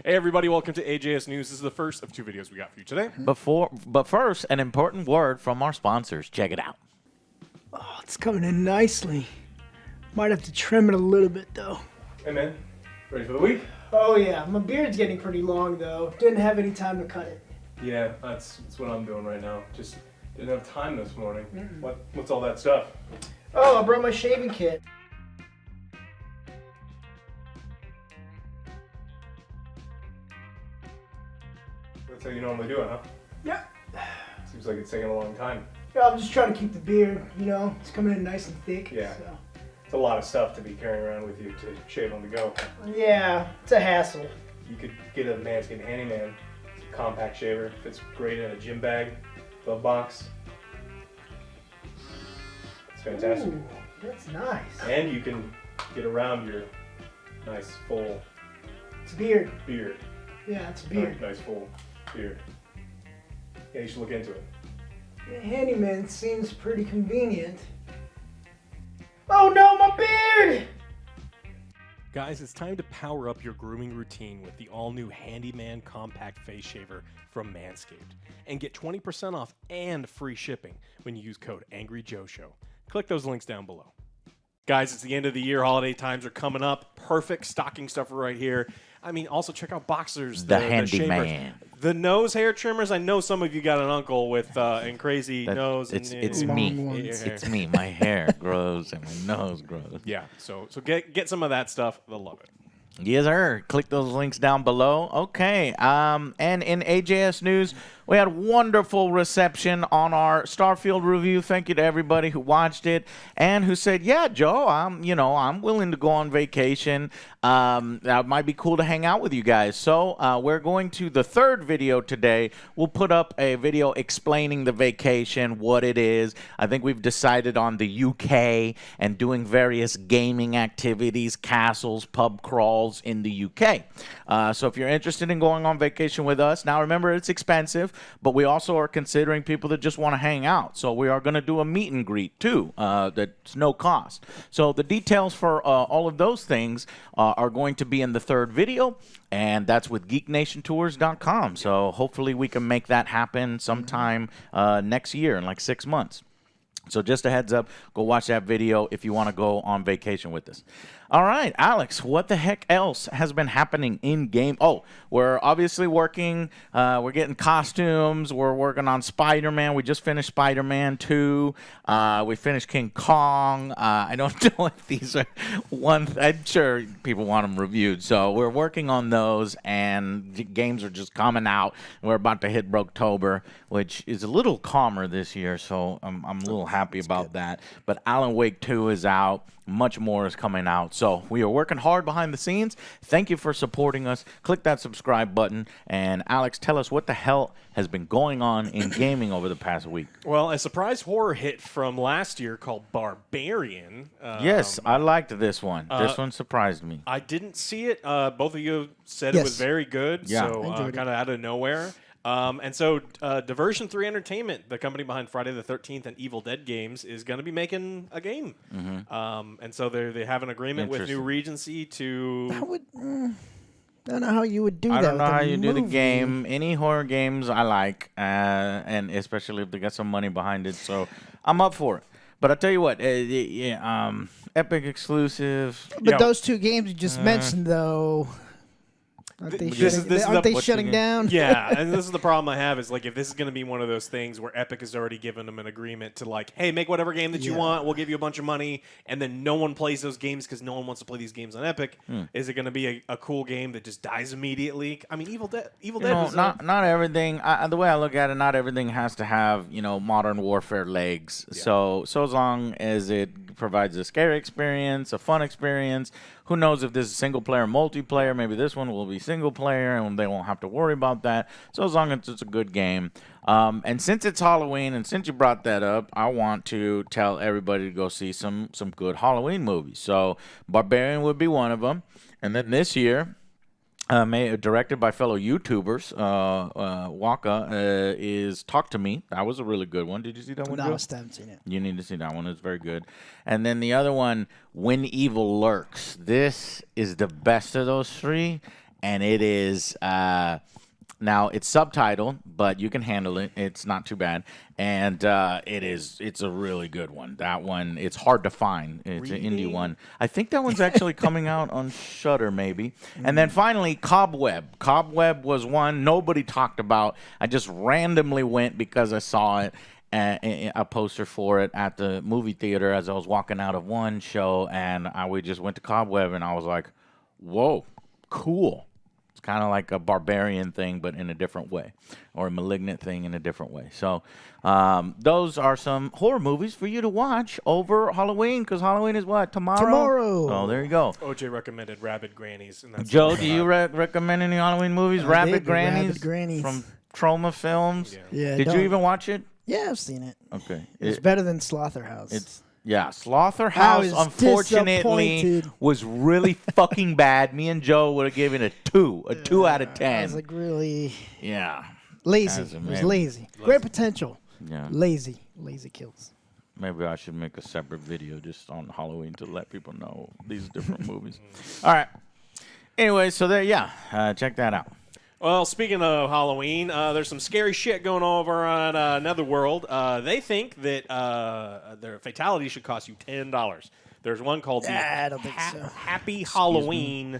Hey everybody, welcome to AJS News. This is the first of 2 videos we got for you today. But first, an important word from our sponsors. Check it out. Oh, it's coming in nicely. Might have to trim it a little bit though. Hey man, ready for the week? Oh yeah, my beard's getting pretty long though. Didn't have any time to cut it. Yeah, that's what I'm doing right now. Just didn't have time this morning. What's all that stuff? Oh, I brought my shaving kit. That's how you normally do it, huh? Yeah. Seems like it's taking a long time. Yeah, I'm just trying to keep the beard, you know, it's coming in nice and thick. Yeah. So. It's a lot of stuff to be carrying around with you to shave on the go. Yeah, it's a hassle. You could get a Manscaped Handyman compact shaver. Fits great in a gym bag, glove box. It's fantastic. Ooh, that's nice. And you can get around your nice full It's beard. beard. Yeah, it's a beard. Nice full beard. Yeah, you should look into it. The handyman seems pretty convenient. Oh no, my beard! Guys, it's time to power up your grooming routine with the all-new Handyman Compact Face Shaver from Manscaped. And get 20% off and free shipping when you use code AngryJoe. Click those links down below. Guys, it's the end of the year. Holiday times are coming up. Perfect stocking stuffer right here. I mean, also check out Boxers. The Handyman. The nose hair trimmers. I know some of you got an uncle with and crazy nose. It's Long me. ones. It's me. My hair grows and my nose grows. Yeah, so get some of that stuff. They'll love it. Yes, sir. Click those links down below. Okay. And in AJS News, we had wonderful reception on our Starfield review. Thank you to everybody who watched it and who said, "Yeah, Joe, I'm willing to go on vacation. That might be cool to hang out with you guys." So we're going to the third video today. We'll put up a video explaining the vacation, what it is. I think we've decided on the UK and doing various gaming activities, castles, pub crawls in the UK. So if you're interested in going on vacation with us, now remember it's expensive, but we also are considering people that just want to hang out. So we are going to do a meet and greet too. That's no cost. So the details for all of those things are going to be in the third video, and that's with geeknationtours.com. So hopefully we can make that happen sometime next year in like 6 months. So just a heads up, go watch that video if you want to go on vacation with us. All right, Alex, what the heck else has been happening in-game? Oh, we're obviously working. We're getting costumes. We're working on Spider-Man. We just finished Spider-Man 2. We finished King Kong. I don't know if these are I'm sure people want them reviewed. So we're working on those, and games are just coming out. We're about to hit Broketober, which is a little calmer this year, so I'm a little happy about that. But Alan Wake 2 is out. Much more is coming out. So we are working hard behind the scenes. Thank you for supporting us. Click that subscribe button. And Alex, tell us what the hell has been going on in gaming over the past week. Well, a surprise horror hit from last year called Barbarian. Yes, I liked this one. This one surprised me. I didn't see it. Both of you said it was very good. Yeah. So enjoyed it. kind of out of nowhere. And so Diversion 3 Entertainment, the company behind Friday the 13th and Evil Dead games, is going to be making a game. And so they have an agreement with New Regency to... That would, I don't know how you would do that. I don't know with a how you do the movie. game. Any horror games I like, and especially if they got some money behind it. So I'm up for it. But I'll tell you what, Epic exclusive. But those two games you just mentioned, though, aren't they shutting down? Yeah, and this is the problem I have is like if this is going to be one of those things where Epic has already given them an agreement to like, hey, make whatever game that you want, we'll give you a bunch of money, and then no one plays those games because no one wants to play these games on Epic. Is it going to be a cool game that just dies immediately? I mean, Evil Dead was not everything. The way I look at it, not everything has to have modern warfare legs. Yeah. So as long as it provides a scary experience, a fun experience. Who knows if this is single player, multiplayer? Maybe this one will be single player, and they won't have to worry about that. So as long as it's a good game. And since it's Halloween, and since you brought that up, I want to tell everybody to go see some good Halloween movies. So Barbarian would be one of them. And then this year, directed by fellow YouTubers, Waka, is Talk to Me. That was a really good one. Did you see that one, No, Joe? I still haven't seen it. You need to see that one. It's very good. And then the other one, When Evil Lurks. This is the best of those three. and it is now it's subtitled, but you can handle it. It's not too bad, and it's a really good one. That one, it's hard to find. It's an indie one. I think that one's actually coming out on Shudder, maybe. And then finally, Cobweb. Cobweb was one nobody talked about. I just randomly went because I saw it. A poster for it at the movie theater as I was walking out of one show, and we just went to Cobweb, and I was like, whoa, cool. It's kind of like a barbarian thing, but in a different way, or a malignant thing in a different way. So those are some horror movies for you to watch over Halloween, because Halloween is what? Tomorrow? Oh, there you go. OJ recommended Rabid Grannies. And that's Joe, do you recommend any Halloween movies? Rabid Grannies? Rabid Grannies. From Troma Films? Yeah. Did you even watch it? Yeah, I've seen it. Okay. It's better than Slaughterhouse. Slaughterhouse, unfortunately, was really fucking bad. Me and Joe would have given it a 2 out of 10. I was like really lazy. It was lazy. Great potential. Yeah. Lazy kills. Maybe I should make a separate video just on Halloween to let people know these different movies. All right. Anyway, so there, check that out. Well, speaking of Halloween, there's some scary shit going on over on Netherworld. They think that their Fatality should cost you $10. There's one called the I don't think so. Happy Halloween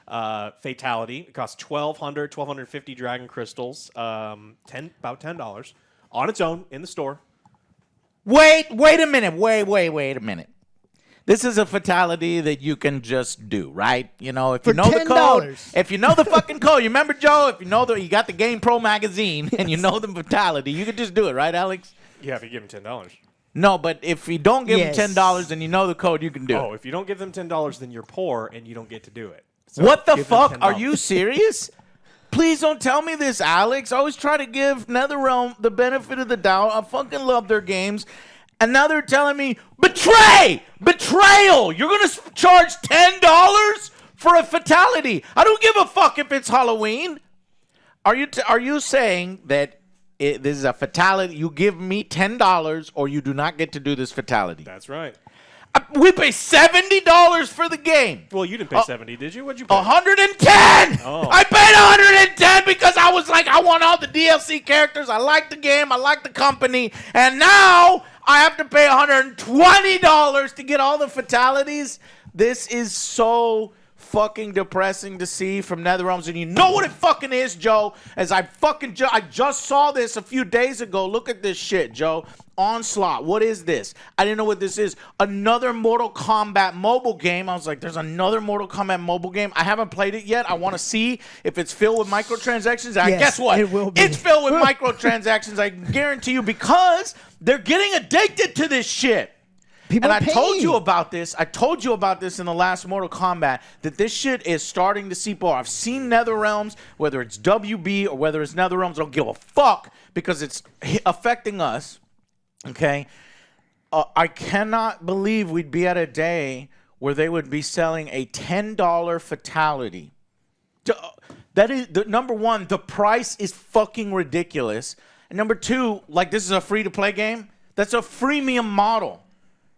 Fatality. It costs 1,250 dragon crystals, about $10 on its own in the store. Wait a minute. Wait a minute. This is a fatality that you can just do, right? You know, if you know the code, if you know the fucking code, you remember, Joe? If you know you got the Game Pro magazine and you know the fatality, you can just do it, right, Alex? Yeah, if you give them $10. No, but if you don't give them $10 and you know the code, you can do it. Oh, if you don't give them $10, then you're poor and you don't get to do it. So what the fuck? Are you serious? Please don't tell me this, Alex. I always try to give NetherRealm the benefit of the doubt. I fucking love their games. And now they're telling me, betrayal! You're going to charge $10 for a fatality. I don't give a fuck if it's Halloween. Are you saying that this is a fatality? You give me $10 or you do not get to do this fatality? That's right. We pay $70 for the game. Well, you didn't pay 70, did you? What'd you pay? 110. Oh. I paid 110 because I was like, I want all the DLC characters. I like the game. I like the company. And now I have to pay $120 to get all the fatalities. This is so fucking depressing to see from NetherRealms. And you know what it fucking is, Joe? I just saw this a few days ago. Look at this shit, Joe. Onslaught. What is this? I didn't know what this is. Another Mortal Kombat mobile game. I was like, there's another Mortal Kombat mobile game. I haven't played it yet. I want to see if it's filled with microtransactions. Yes, guess what? it will be. It's filled with microtransactions. I guarantee you, because they're getting addicted to this shit. People and I told you about this. I told you about this in the last Mortal Kombat, that this shit is starting to seep over. I've seen NetherRealms, whether it's WB or whether it's NetherRealms, I don't give a fuck because it's affecting us. Okay? I cannot believe we'd be at a day where they would be selling a $10 fatality. That is, number one, the price is fucking ridiculous. And number two, like, this is a free-to-play game. That's a freemium model.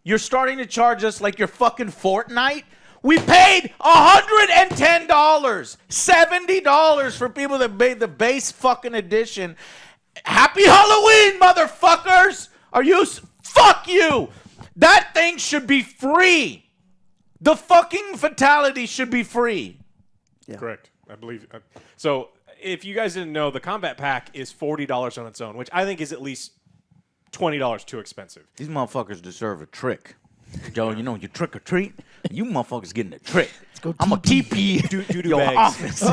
You're starting to charge us like you're fucking Fortnite? We paid $110, $70 for people that made the base fucking edition. Happy Halloween, motherfuckers! Fuck you! That thing should be free. The fucking fatality should be free. Yeah. Correct. I believe. So, if you guys didn't know, the combat pack is $40 on its own, which I think is at least $20 too expensive. These motherfuckers deserve a trick. Joe, you know, you trick or treat, you motherfuckers getting a trick. I'm a TP your office.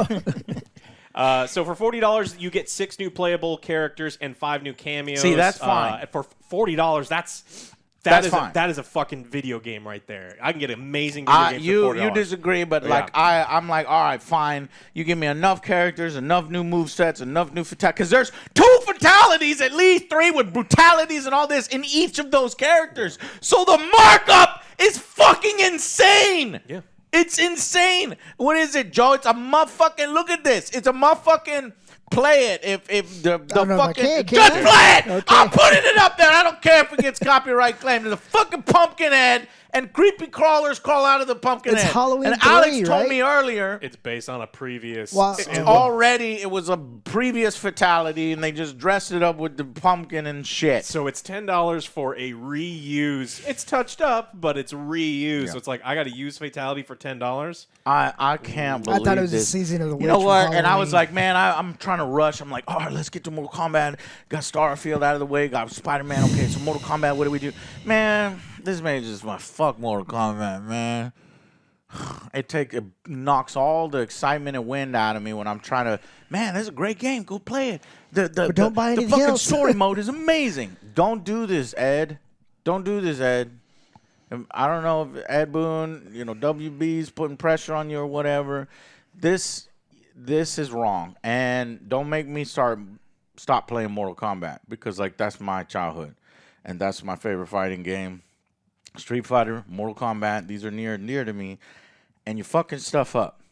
So for $40, you get 6 new playable characters and 5 new cameos. See, that's fine. For $40, that's fine. That is a fucking video game right there. I can get amazing video games for $40. You disagree, but I'm like, all right, fine. You give me enough characters, enough new movesets, enough new fatalities. Because there's 2 fatalities, at least 3 with brutalities and all this in each of those characters. So the markup is fucking insane. Yeah. It's insane. What is it, Joe? It's a motherfucking, look at this. It's a motherfucking play it. If the don't know if I fucking can just I? play it. Okay. I'm putting it up there. I don't care if it gets copyright claimed. There's a fucking pumpkin head, and creepy crawlers crawl out of the pumpkin It's head. Halloween and Alex 3, told right? me earlier. It's based on a previous. Wow. It was a previous fatality, and they just dressed it up with the pumpkin and shit. So it's $10 for a reuse. It's touched up, but it's reused. So it's like I got to use Fatality for $10. I can't believe I thought it was this. a season of the witch. You know from what? And I was Halloween. like, man, I'm trying to rush. I'm like, all right, let's get to Mortal Kombat. Got Starfield out of the way. Got Spider-Man. Okay, so Mortal Kombat, what do we do? Man, this man just want fuck Mortal Kombat, man. It knocks all the excitement and wind out of me when I'm trying to. Man, this is a great game. Go play it. But don't buy the anything fucking else. story mode is amazing. Don't do this, Ed. Don't do this, Ed. I don't know if Ed Boon, WB's putting pressure on you or whatever. This is wrong, and don't make me stop playing Mortal Kombat because that's my childhood, and that's my favorite fighting game. Street Fighter, Mortal Kombat, these are near and dear to me, and you're fucking stuff up.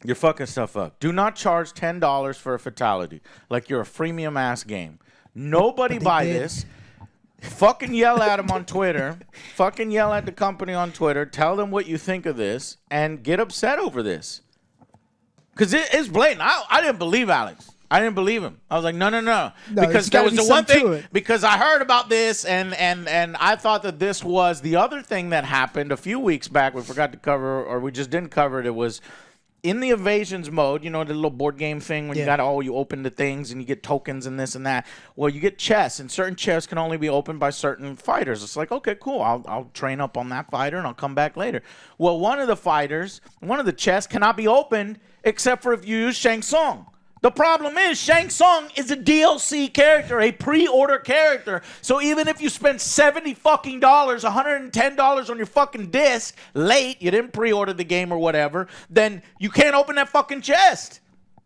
You're fucking stuff up. Do not charge $10 for a fatality like you're a freemium ass game. Nobody buy this. Fucking yell at them on Twitter. Fucking yell at the company on Twitter. Tell them what you think of this and get upset over this. Because it's blatant. I didn't believe Alex. I didn't believe him. I was like, no. Because there was the one thing, because I heard about this and I thought that this was the other thing that happened a few weeks back. We forgot to cover, or we just didn't cover it. It was in the evasions mode, the little board game thing when you open the things and you get tokens and this and that. Well, you get chests, and certain chests can only be opened by certain fighters. It's like, okay, cool. I'll train up on that fighter and I'll come back later. Well, one of the chests cannot be opened except for if you use Shang Tsung. The problem is Shang Tsung is a DLC character, a pre-order character. So even if you spend $70 fucking $110 on your fucking disc late, you didn't pre-order the game or whatever, then you can't open that fucking chest.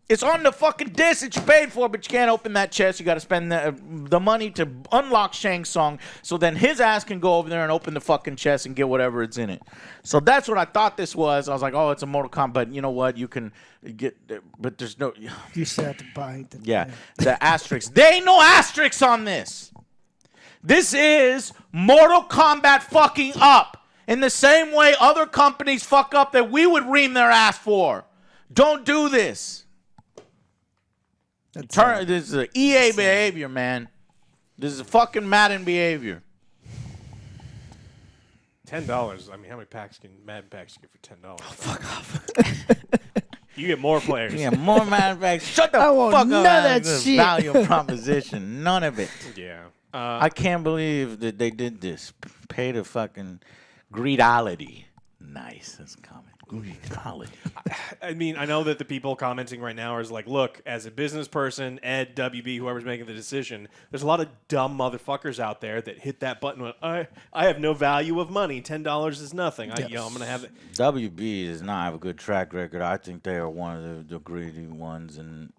It's on the fucking disc that you paid for, but you can't open that chest. You got to spend the money to unlock Shang Tsung, so then his ass can go over there and open the fucking chest and get whatever it's in it. So that's what I thought this was. I was like, oh, it's a Mortal Kombat. You know what? You can get, but there's no. You still have to buy the. Yeah, the asterisks. There ain't no asterisks on this. This is Mortal Kombat fucking up in the same way other companies fuck up that we would ream their ass for. Don't do this. This is EA behavior, man. This is fucking Madden behavior. $10. I mean, how many Madden packs you get for $10? Oh, fuck off. You get more players. Yeah, more Madden packs. Shut the I want fuck none up. of that This shit. value proposition. None of it. Yeah. I can't believe that they did this. Pay the fucking greedality. Nice. That's common. Greedality. I mean, I know that the people commenting right now is like, look, as a business person, Ed, WB, whoever's making the decision, there's a lot of dumb motherfuckers out there that hit that button when I have no value of money. $10 is nothing. I'm going to have it. WB does not have a good track record. I think they are one of the greedy ones, and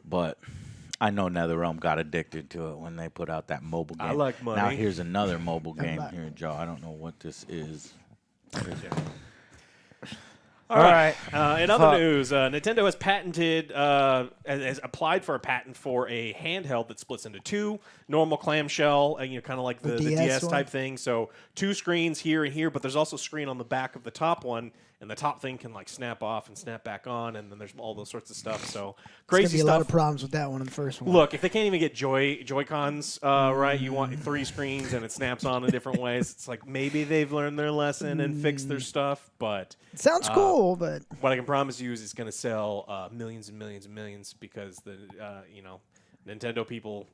but I know NetherRealm got addicted to it when they put out that mobile game. I like money. Now here's another mobile game here, Joe. I don't know what this is. All right. In other news, Nintendo has patented, has applied for a patent for a handheld that splits into two, normal clamshell, kind of like the DS type thing. So 2 screens here and here, but there's also a screen on the back of the top one, and the top thing can snap off and snap back on, and then there's all those sorts of stuff. So crazy There's gonna be stuff. a lot of problems with that one in the first one. Look, if they can't even get Joy-Cons right, you want 3 screens and it snaps on in different ways. It's like maybe they've learned their lesson and fixed their stuff, but it sounds cool, but what I can promise you is it's going to sell millions and millions and millions because the Nintendo people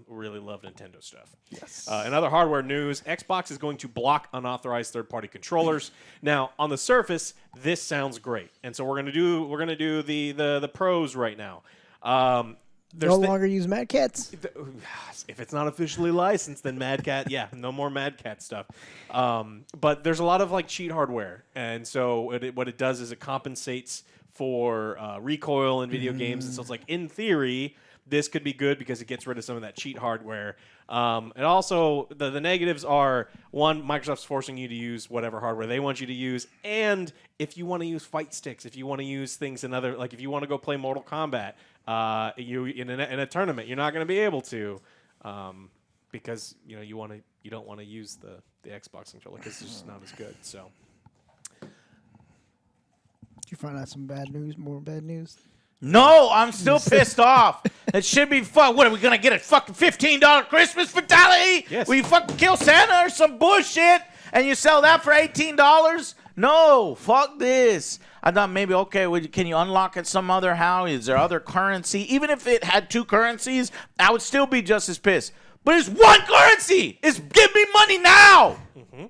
really love Nintendo stuff. yes. In other hardware news, Xbox is going to block unauthorized third-party controllers. Now, on the surface, this sounds great, and so we're gonna do the pros right now. No longer use Mad Cats. If it's not officially licensed, then Mad Cat, no more Mad Cat stuff. But there's a lot of cheat hardware, and so what it does is it compensates for recoil in video games, and so it's in theory, this could be good because it gets rid of some of that cheat hardware. And also, the negatives are, one, Microsoft's forcing you to use whatever hardware they want you to use, and if you want to use fight sticks, if you want to use things in other, like if you want to go play Mortal Kombat, you in a tournament, you're not going to be able to, because you don't want to use the Xbox controller because it's just not as good. So. Did you find out some bad news? More bad news? No, I'm still pissed off. It should be fun. What, are we going to get a fucking $15 Christmas Fatality? Yes. Where you fucking kill Santa or some bullshit and you sell that for $18? No, fuck this. I thought maybe, okay, can you unlock it some other how? Is there other currency? Even if it had two currencies, I would still be just as pissed. But it's one currency. It's give me money now. Mm-hmm.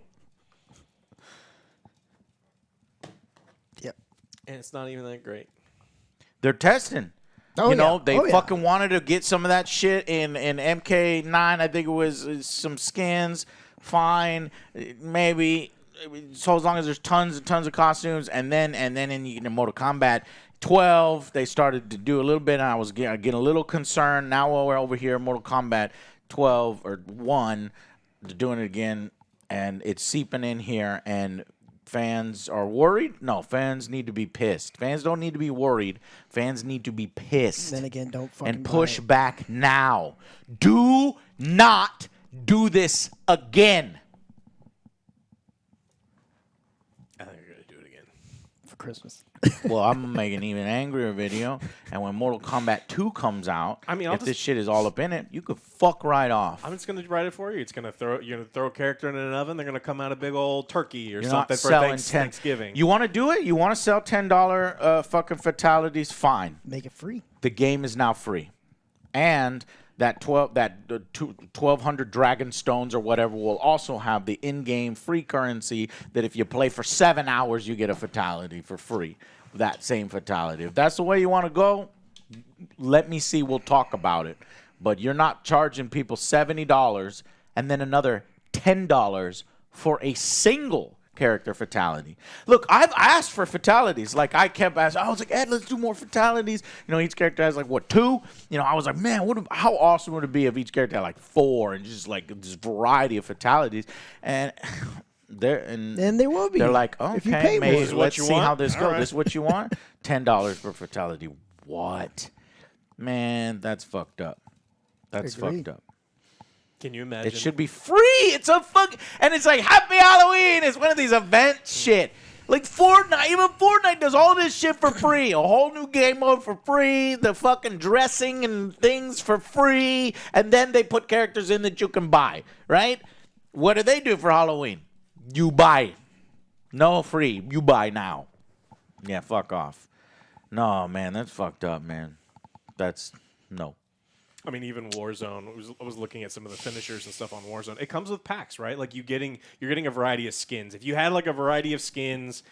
Yep. And it's not even that great. They're testing. Oh, They fucking wanted to get some of that shit in MK9. I think it was some skins. Fine, maybe. So as long as there's tons and tons of costumes, and then in Mortal Kombat 12, they started to do a little bit, and I was getting a little concerned. Now we're over here, Mortal Kombat 12 or 1, they're doing it again, and it's seeping in here, and fans are worried? No, fans need to be pissed. Fans don't need to be worried. Fans need to be pissed. Then again, don't fucking and push back now. Do not do this again. I think you're going to do it again. for Christmas. Well, I'm going to make an even angrier video. And when Mortal Kombat 2 comes out, if this shit is all up in it, you could fuck right off. I'm just going to write it for you. You're going to throw a character in an oven. They're going to come out a big old turkey or You're something not for selling Thanksgiving. You want to do it? You want to sell $10 fucking fatalities? Fine. Make it free. The game is now free. And that 1,200 dragon stones or whatever will also have the in-game free currency that if you play for 7 hours, you get a fatality for free. That same fatality. If that's the way you want to go, let me see. We'll talk about it. But you're not charging people $70 and then another $10 for a single character fatality. Look, I've asked for fatalities. Like, I kept asking. I was like, Ed, let's do more fatalities. You know, each character has, like, what, 2? You know, I was like, man, how awesome would it be if each character had, like, 4 and just, like, this variety of fatalities. And they will be. They're like, okay, if you pay maybe more. let's see how this goes. Right. This is what you want? $10 for fatality. What? Man, that's fucked up. That's Agreed. fucked up. Can you imagine? It should be free. It's a and it's like Happy Halloween. It's one of these event shit. Like Fortnite, even Fortnite does all this shit for free. A whole new game mode for free. The fucking dressing and things for free. And then they put characters in that you can buy, right? What do they do for Halloween? You buy. No free. You buy now. Yeah, fuck off. No, man, that's fucked up, man. No. I mean, even Warzone. I was looking at some of the finishers and stuff on Warzone. It comes with packs, right? Like you're getting a variety of skins. If you had like a variety of skins,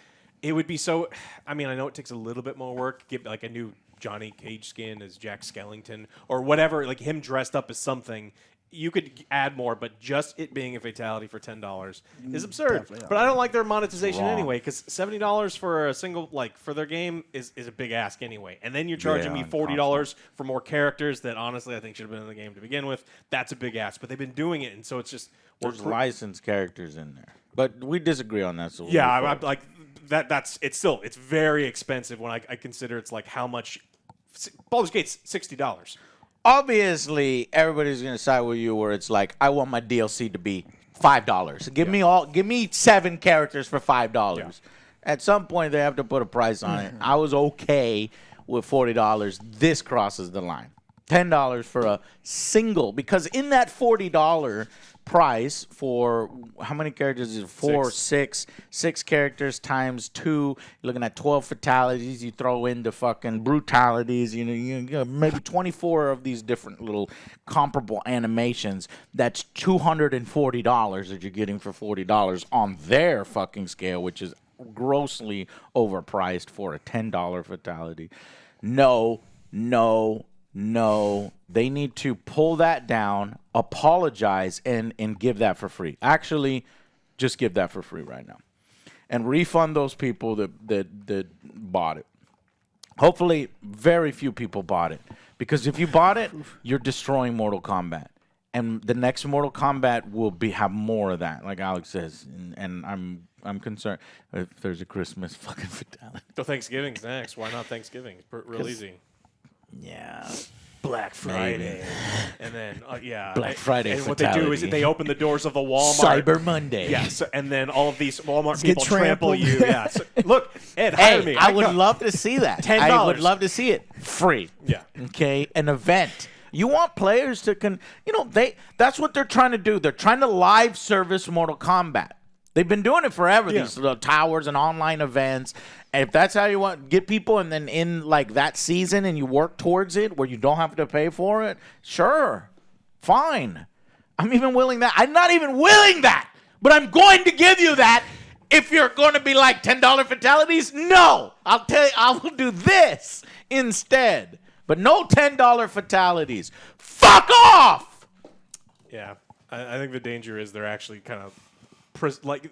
it would be so. I mean, I know it takes a little bit more work. Get like a new Johnny Cage skin as Jack Skellington or whatever, like him dressed up as something. You could add more, but just it being a fatality for $10 is absurd. But I don't like their monetization anyway, because $70 for a single, like, for their game is a big ask anyway. And then you're charging me $40 for more characters that honestly I think should have been in the game to begin with. That's a big ask. But they've been doing it, and so it's just There's licensed characters in there. But we disagree on that. So yeah, I'm like that's it's very expensive when I consider it's like how much Baldur's Gate's $60. Obviously, everybody's gonna side with you where it's like, I want my DLC to be $5. Give me 7 characters for $5. Yeah. At some point, they have to put a price on it. I was okay with $40. This crosses the line. $10 for a single, because in that $40 price for how many characters is it? 4, 6 characters times 2. You're looking at 12 fatalities. You throw in the fucking brutalities. You maybe 24 of these different little comparable animations. That's $240 that you're getting for $40 on their fucking scale, which is grossly overpriced for a $10 fatality. No. They need to pull that down, apologize, and give that for free. Actually, just give that for free right now. And refund those people that bought it. Hopefully, very few people bought it. Because if you bought it, you're destroying Mortal Kombat. And the next Mortal Kombat will have more of that, like Alex says. And I'm concerned if there's a Christmas fucking fatality. So Thanksgiving's next. Why not Thanksgiving? It's real easy. Yeah. Black Friday. And then, Black Friday And what they do is they open the doors of the Walmart. Cyber Monday. Yeah, and then all of these Walmart Get people trample trampled. you. Yeah. So, look, Ed, hire me. I would love to see that. $10. I would love to see it. Free. Yeah. Okay? An event. You want players to that's what they're trying to do. They're trying to live service Mortal Kombat. They've been doing it forever, these towers and online events. And if that's how you want get people and then in like that season and you work towards it where you don't have to pay for it, sure. Fine. I'm even willing that. I'm not even willing that. But I'm going to give you that if you're going to be like $10 fatalities. No. I'll tell you, I will do this instead. But no $10 fatalities. Fuck off! Yeah. I think the danger is they're actually kind of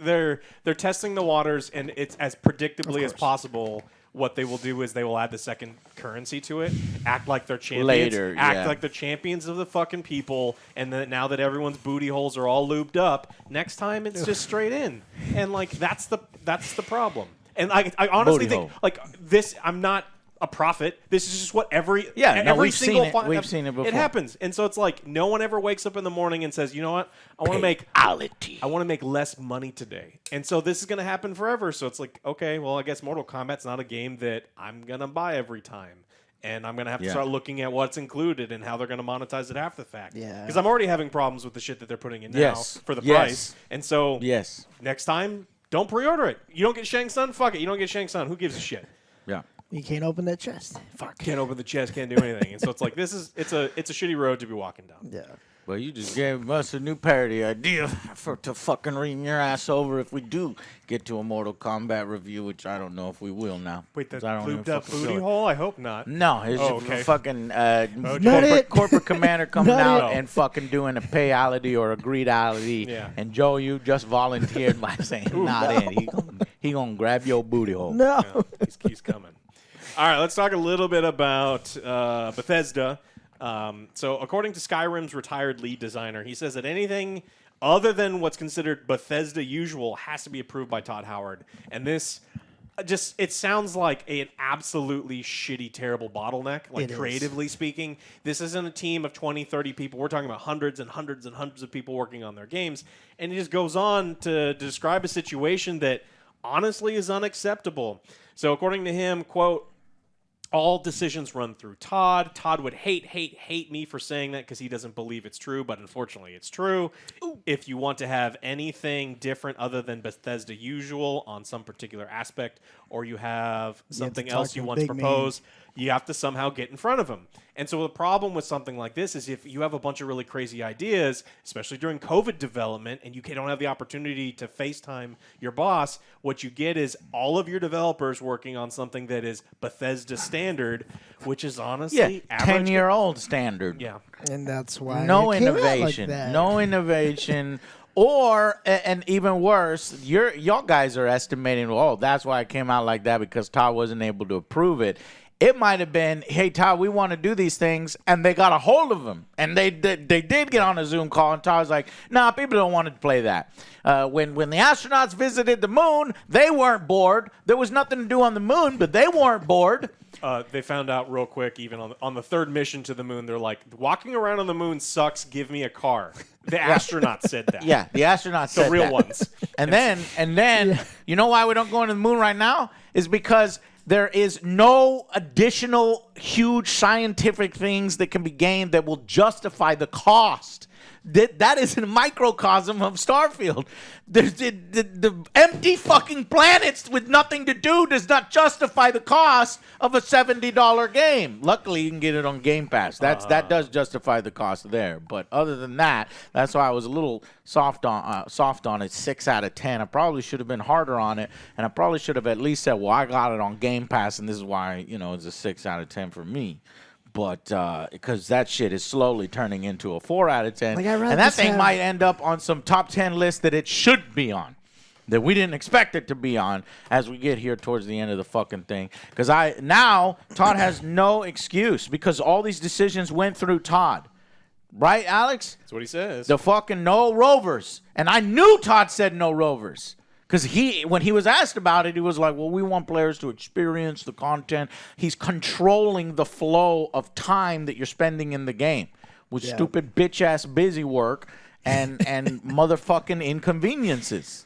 they're testing the waters, and it's as predictably as possible. What they will do is they will add the second currency to it, act like they're champions, later, act like they're champions of the fucking people, and then now that everyone's booty holes are all lubed up, next time it's just straight in, and like that's the problem. And I honestly think like this. I'm not a prophet. This is just what every we've single seen it. We've seen it before. It happens, and so it's like no one ever wakes up in the morning and says, "You know what? I want to make less money today." And so this is going to happen forever. So it's like, okay, well, I guess Mortal Kombat's not a game that I'm going to buy every time. And I'm going to have to start looking at what's included and how they're going to monetize it after the fact. Yeah. Because I'm already having problems with the shit that they're putting in now for the price. And so next time, don't pre-order it. You don't get Shang Tsung? Fuck it. You don't get Shang Tsung. Who gives a shit? Yeah. You can't open that chest. Fuck. Can't open the chest, can't do anything. And so it's like, it's a shitty road to be walking down. Yeah. Well, you just gave us a new parody idea to fucking ream your ass over if we do get to a Mortal Kombat review, which I don't know if we will now. Wait, the lubed up booty hole? I hope not. No, it's okay. fucking corporate commander coming out and fucking doing a payality or a greedality. Yeah. And Joe, you just volunteered by saying not in. He gonna grab your booty hole. No. Yeah, he's coming. All right, let's talk a little bit about Bethesda. So according to Skyrim's retired lead designer, he says that anything other than what's considered Bethesda usual has to be approved by Todd Howard. And this it sounds like an absolutely shitty, terrible bottleneck, like creatively speaking. This isn't a team of 20, 30 people. We're talking about hundreds and hundreds and hundreds of people working on their games. And he just goes on to describe a situation that honestly is unacceptable. So according to him, quote, all decisions run through Todd. Todd would hate me for saying that because he doesn't believe it's true, but unfortunately it's true. Ooh. If you want to have anything different other than Bethesda usual on some particular aspect, or you have something else you want to propose, you have to somehow get in front of him. And so the problem with something like this is if you have a bunch of really crazy ideas, especially during COVID development, and you don't have the opportunity to FaceTime your boss, what you get is all of your developers working on something that is Bethesda standard, which is honestly average. 10-year-old standard. Yeah. And that's why no it came out innovation. like that. No innovation. Or, and even worse, y'all guys are estimating, oh, that's why it came out like that because Todd wasn't able to approve it. It might have been, hey, Todd, we want to do these things, and they got a hold of him. And they did get on a Zoom call, and Todd was like, nah, people don't want to play that. When the astronauts visited the moon, they weren't bored. There was nothing to do on the moon, but they weren't bored. They found out real quick, even on the third mission to the moon, they're like, walking around on the moon sucks, give me a car. The astronauts said that. Yeah, the astronauts said that. The real ones. And then, you know why we don't go into the moon right now? Is because there is no additional huge scientific things that can be gained that will justify the cost. That is a microcosm of Starfield. The empty fucking planets with nothing to do does not justify the cost of a $70 game. Luckily, you can get it on Game Pass. That does justify the cost there. But other than that, that's why I was a little soft on it. 6 out of 10. I probably should have been harder on it, and I probably should have at least said, "Well, I got it on Game Pass, and this is why it's a 6 out of 10 for me." But because that shit is slowly turning into a 4 out of 10, and that thing might end up on some top 10 list that it should be on. that we didn't expect it to be on as we get here towards the end of the fucking thing. Because Todd has no excuse because all these decisions went through Todd. Right, Alex? That's what he says. The fucking no rovers. And I knew Todd said no rovers. Because when he was asked about it, he was like, well, we want players to experience the content. He's controlling the flow of time that you're spending in the game with stupid bitch-ass busy work and motherfucking inconveniences.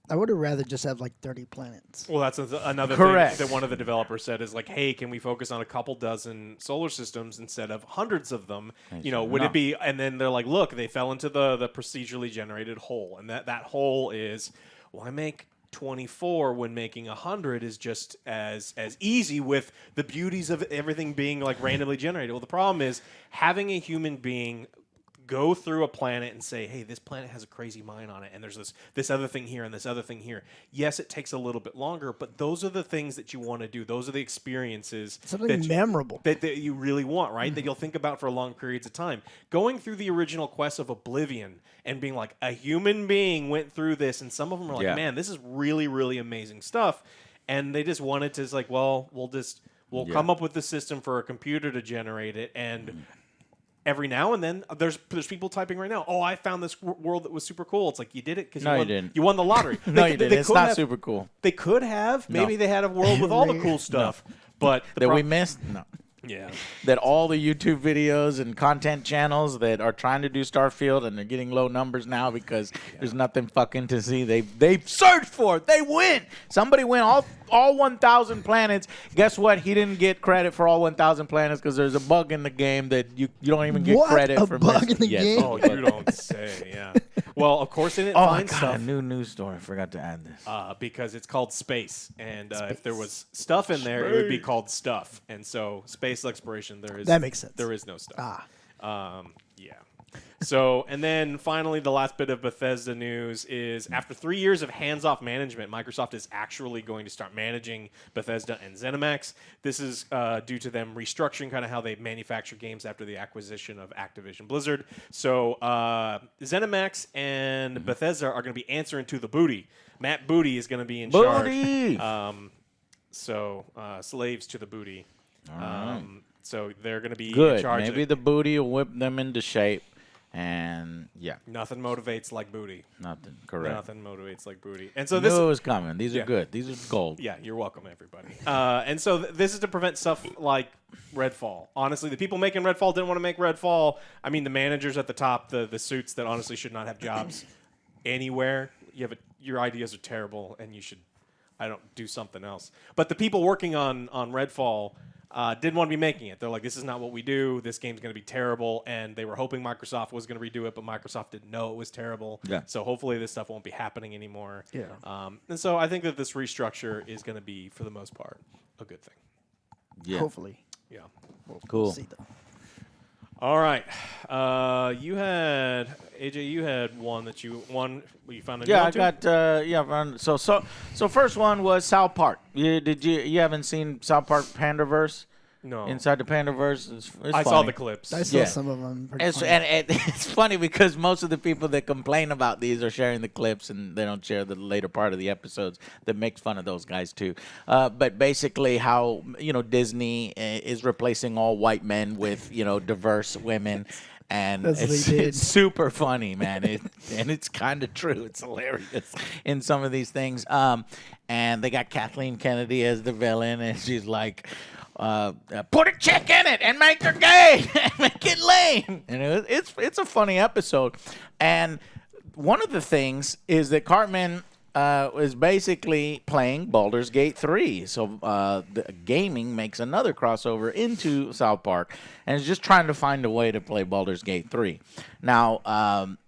I would have rather just have like 30 planets. Well, that's another Correct. thing that one of the developers said is like, hey, can we focus on a couple dozen solar systems instead of hundreds of them? Would it be? And then they're like, look, they fell into the procedurally generated hole. And that hole is, why make 24 when making 100 is just as easy with the beauties of everything being like randomly generated. Well, the problem is having a human being go through a planet and say, hey, this planet has a crazy mine on it, and there's this other thing here and this other thing here. Yes, it takes a little bit longer, but those are the things that you want to do. Those are the experiences Something memorable. that you really want, right? That you'll think about for long periods of time. Going through the original quest of Oblivion and being like, a human being went through this, and some of them are like, man, this is really, really amazing stuff. And they just wanted to, like, well, we'll come up with the system for a computer to generate it, and every now and then, there's people typing right now, oh, I found this world that was super cool. It's like, you did it because you didn't. You won the lottery. No, you didn't. It's not super cool. They could have. Maybe they had a world with all the cool stuff. But we missed? No. Yeah. That all the YouTube videos and content channels that are trying to do Starfield and they're getting low numbers now because there's nothing fucking to see. They've searched for it. They win. Somebody went all 1,000 planets. Guess what? He didn't get credit for all 1,000 planets because there's a bug in the game that you don't even get credit for. A bug in the game? Oh, you don't say. Yeah. Well, of course, they didn't find stuff. A new news story. I forgot to add this. Because it's called space, and if there was stuff in there, it would be called stuff. And so, space exploration, that makes sense. There is no stuff. Yeah. So, and then finally, the last bit of Bethesda news is after 3 years of hands-off management, Microsoft is actually going to start managing Bethesda and ZeniMax. This is due to them restructuring kind of how they manufacture games after the acquisition of Activision Blizzard. So, ZeniMax and Bethesda are going to be answering to the Booty. Matt Booty is going to be in charge. Slaves to the Booty. So they're going to be in charge. Maybe the Booty will whip them into shape. And nothing motivates like booty. Nothing, correct. Nothing motivates like booty. And so this was coming. These are good. These are gold. Yeah, you're welcome, everybody. And so this is to prevent stuff like Redfall. Honestly, the people making Redfall didn't want to make Redfall. I mean, the managers at the top, the suits that honestly should not have jobs anywhere. Your ideas are terrible, and you should, do something else. But the people working on Redfall didn't want to be making it. They're like, this is not what we do. This game's going to be terrible. And they were hoping Microsoft was going to redo it, but Microsoft didn't know it was terrible. Yeah. So hopefully this stuff won't be happening anymore. Yeah. And so I think that this restructure is going to be, for the most part, a good thing. Yeah. Hopefully. Yeah. Cool. We'll see, though. All right. You had one that you won. You found a I got So first one was South Park. You haven't seen South Park Pandaverse? No. Inside the Pandaverse, it's I saw the clips. I saw some of them. And it's funny because most of the people that complain about these are sharing the clips and they don't share the later part of the episodes that makes fun of those guys too. But basically how, Disney is replacing all white men with, diverse women. And it's super funny, man. And it's kind of true. It's hilarious in some of these things. And they got Kathleen Kennedy as the villain, and she's like, put a chick in it and make her gay and make it lame. And it's a funny episode. And one of the things is that Cartman is basically playing Baldur's Gate 3. So the gaming makes another crossover into South Park and is just trying to find a way to play Baldur's Gate 3. Now,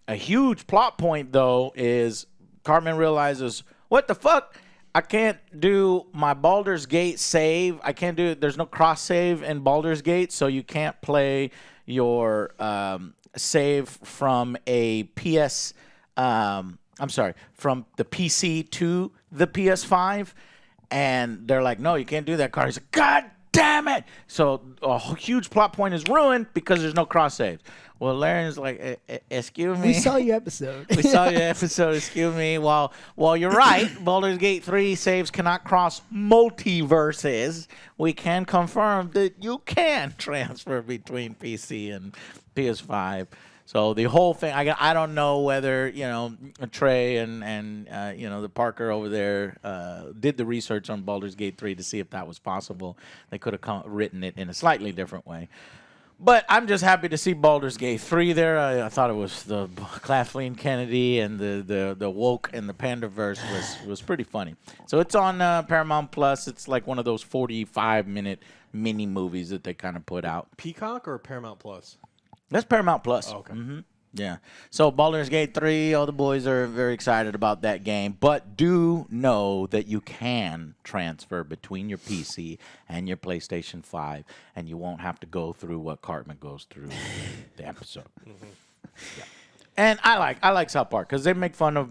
a huge plot point, though, is Cartman realizes, what the fuck? I can't do my Baldur's Gate save. I can't do it. There's no cross save in Baldur's Gate, so you can't play your save from a from the PC to the PS5. And they're like, no, you can't do that, Carter. He's like, God damn it! So a huge plot point is ruined because there's no cross saves. Well, Laren's like, excuse me. We saw your episode. We saw your episode, excuse me. Well, you're right. Baldur's Gate 3 saves cannot cross multiverses. We can confirm that you can transfer between PC and PS5. So the whole thing, I don't know whether, Trey and the Parker over there did the research on Baldur's Gate 3 to see if that was possible. They could have written it in a slightly different way. But I'm just happy to see Baldur's Gate 3 there. I thought it was the Kathleen Kennedy and the woke and the Pandaverse was pretty funny. So it's on Paramount Plus. It's like one of those 45-minute mini movies that they kind of put out. Peacock or Paramount Plus? That's Paramount Plus. Oh, okay. Mm-hmm. Yeah. So Baldur's Gate 3, all the boys are very excited about that game. But do know that you can transfer between your PC and your PlayStation 5, and you won't have to go through what Cartman goes through in the episode. Mm-hmm. Yeah. And I like South Park because they make fun of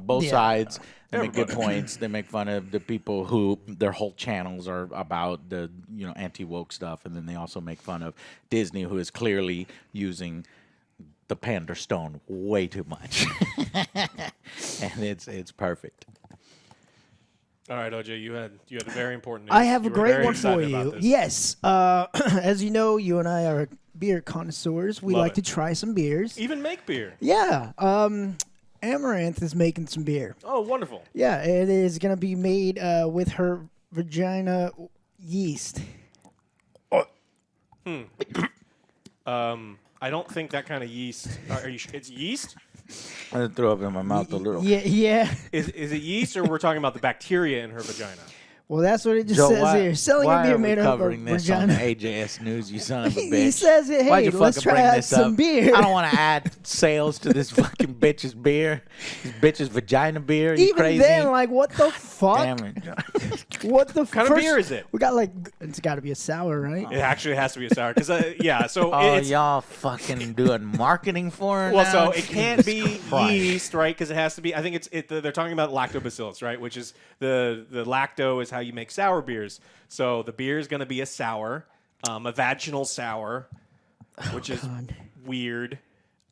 both sides. They make good points. They make fun of the people who their whole channels are about the anti-woke stuff, and then they also make fun of Disney, who is clearly using the Pander Stone way too much, and it's perfect. All right, OJ, you had a very important. I have you a were great very one for excited you. about this. Yes, as you know, you and I are beer connoisseurs. We Love like it. to try some beers. Even make beer. Yeah, Amaranth is making some beer. Oh, wonderful. Yeah, it is gonna be made with her vagina yeast. I don't think that kind of yeast. Are you? It's yeast. I threw up in my mouth a little. Yeah. Is it yeast, or we're talking about the bacteria in her vagina? Well, that's what it just Joe, says why, here. Selling why a beer are we made of covering a this on vagina. AJS News, you son of a bitch? He says it. Why'd Hey, you let's fucking try bring out this some up? beer. I don't want to add sales to this fucking bitch's beer. This bitch's vagina beer. Are you Even crazy? then, like, what the fuck? Damn it. What the What kind of beer is it? We got it's got to be a sour, right? It actually has to be a sour, because yeah. So Oh, it's y'all fucking doing marketing for her well, now? so it can't be Jesus Christ. yeast, right? Because it has to be. I think they're talking about lactobacillus, right? Which is the lacto is how you make sour beers. So the beer is going to be a sour, a vaginal sour, which is weird.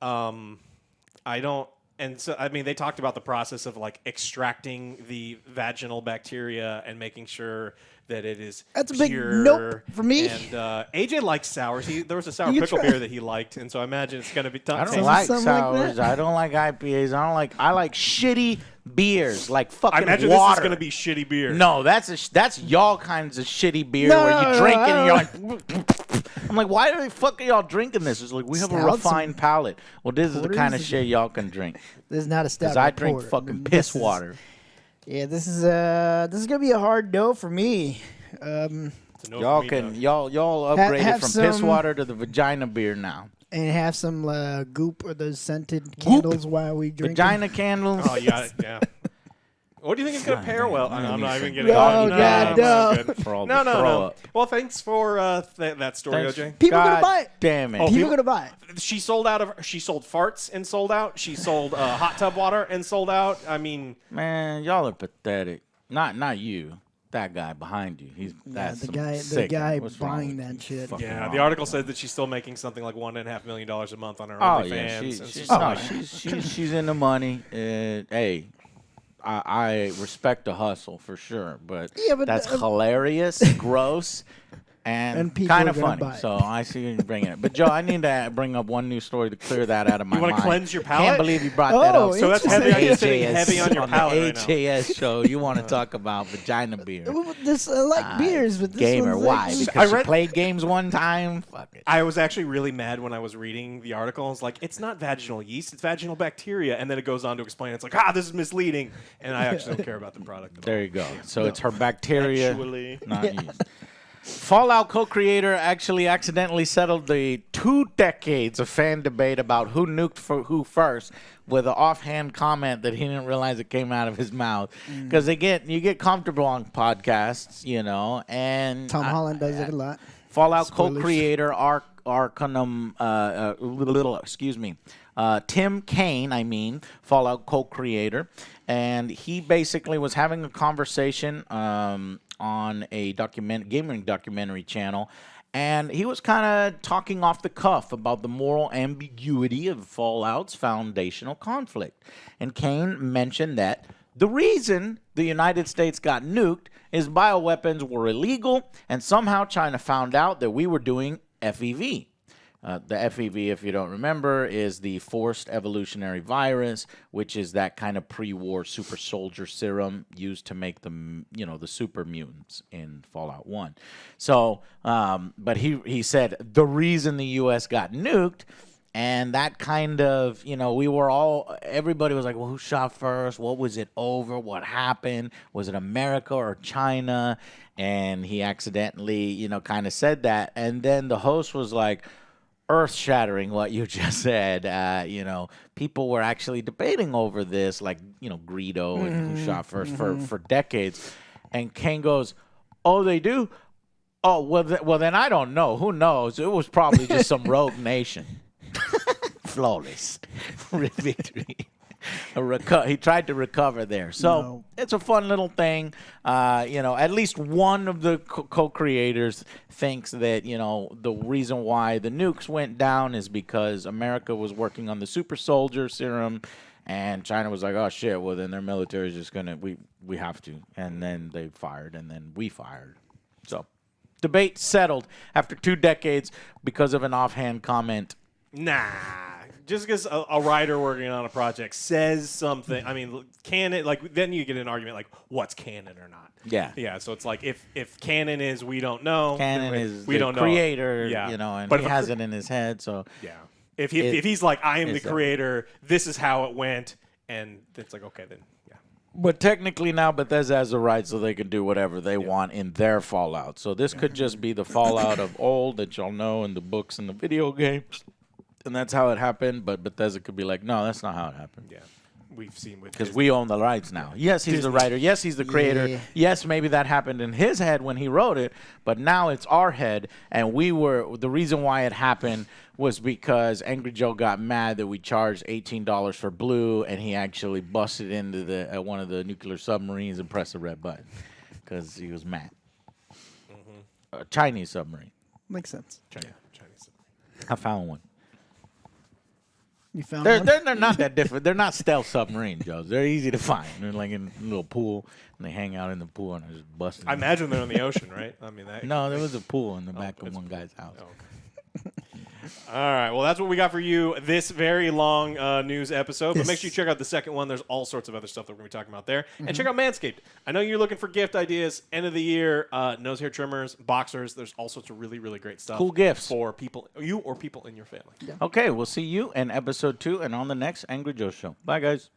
I don't. And so, I mean, they talked about the process of like extracting the vaginal bacteria and making sure that it is That's a big pure. nope for me. And AJ likes sours. There was a sour You pickle try- beer that he liked, and so I imagine it's going to be. I don't Something like like sours. that? I don't like IPAs. I like shitty beers, like fucking I imagine water. this is going to be shitty beer. No, that's y'all kinds of shitty beer No, where you no, drink no, and no. you're like, I'm like, why the fuck are y'all drinking this? It's like, we have a Stouts refined and palate. Well, this is the porters kind of and- shit y'all can drink. This is not a stout. Because I drink porter. fucking This piss is- water. Yeah, this is gonna be a hard no for me. It's a no for Y'all me, can Doug. y'all upgrade it have from piss some- water to the vagina beer now. And have some goop or those scented candles while we drink. Vagina candles. Oh, yeah, yeah. What do you think is going to pair well? I'm not even getting. No, no, God, no, no. good. For all No, the no, throw no. up. Well, thanks for that story, Thanks. OJ. People are gonna God buy it. damn it. Oh, People people- are gonna buy it. She sold farts and sold out. She sold hot tub water and sold out. I mean, Man, y'all are pathetic. Not you. That guy behind you. That's the some guy sick. buying wrong with that you? shit. Fucking yeah. wrong The article with said that she's still making something like $1.5 million a month on her Oh OnlyFans. yeah, and she's she's like, she's in the money. Hey, I respect the hustle for sure, but, Yeah, but, that's hilarious, gross, and And people kind are of gonna funny. buy it. So I see you bringing it. But Joe, I need to bring up one new story to clear that out of my You wanna mind. cleanse your palate? Can't believe you brought that Oh, up. So that's heavy. Interesting. You're sitting heavy on your the palate right now. AJS show. You want to talk about vagina beer? This I like beers, but this Gamer, one's why? actually- Because I read- you played games one time? Fuck it. I was actually really mad when I was reading the article. I was like, it's not vaginal yeast, it's vaginal bacteria. And then it goes on to explain, it's like, this is misleading. And I actually don't care about the product at all. There you go. So it's her bacteria, Actually. not yeast. Fallout co-creator actually accidentally settled the 2 decades of fan debate about who nuked for who first with an offhand comment that he didn't realize it came out of his mouth. Because you get comfortable on podcasts, and Tom Holland does it a lot. Fallout Spoilers. co-creator Tim Kaine, Fallout co-creator, and he basically was having a conversation on on a gaming documentary channel. And he was kind of talking off the cuff about the moral ambiguity of Fallout's foundational conflict. And Kane mentioned that the reason the United States got nuked is bioweapons were illegal, and somehow China found out that we were doing FEV. The FEV, if you don't remember, is the forced evolutionary virus, which is that kind of pre-war super soldier serum used to make the super mutants in Fallout 1. So, but he said the reason the U.S. got nuked, and that kind of, everybody was like, well, who shot first? What was it over? What happened? Was it America or China? And he accidentally, kind of said that. And then the host was like, earth-shattering what you just said. People were actually debating over this, like, Greedo and who shot first for decades. And Kane goes, oh, they do? Oh, well, then I don't know. Who knows? It was probably just some rogue nation. Flawless victory. He tried to recover there. So It's a fun little thing. At least one of the co-creators thinks that, the reason why the nukes went down is because America was working on the super soldier serum, and China was like, oh, shit, well, then their military is just going to, we have to. And then they fired, and then we fired. So debate settled after 2 decades because of an offhand comment. Nah. Just because a writer working on a project says something, I mean, canon, like, then you get an argument like, what's canon or not? Yeah. Yeah, so it's like, if canon is we don't know. Canon is we the don't creator, know. And but he has it in his head, so. Yeah. If he's like, I am the creator, this is how it went, and it's like, okay, then, yeah. But technically now Bethesda has the right so they can do whatever they want in their Fallout. So this could just be the Fallout of old that y'all know in the books and the video games. And that's how it happened, but Bethesda could be like, no, that's not how it happened. Yeah, we've seen with because we own the rights now. Yes, he's the writer. Yes, he's the creator. Yeah. Yes, maybe that happened in his head when he wrote it, but now it's our head, and the reason why it happened was because AngryJoe got mad that we charged $18 for blue, and he actually busted into one of the nuclear submarines and pressed the red button because he was mad. Mm-hmm. A Chinese submarine. Makes sense. Chinese. I found one. You found They're one? not that different. They're not stealth submarines, Joe. They're easy to find. They're like in a little pool, and they hang out in the pool and they're just busting. I imagine they're in the ocean, right? I mean, no, there was a pool in the back of one guy's house. Oh, okay. All right. Well, that's what we got for you this very long news episode. But make sure you check out the second one. There's all sorts of other stuff that we're going to be talking about there. And check out Manscaped. I know you're looking for gift ideas. End of the year, nose hair trimmers, boxers. There's all sorts of really, really great stuff. Cool gifts. For people, you or people in your family. Okay, we'll see you in episode 2 and on the next AngryJoe show. Bye, guys.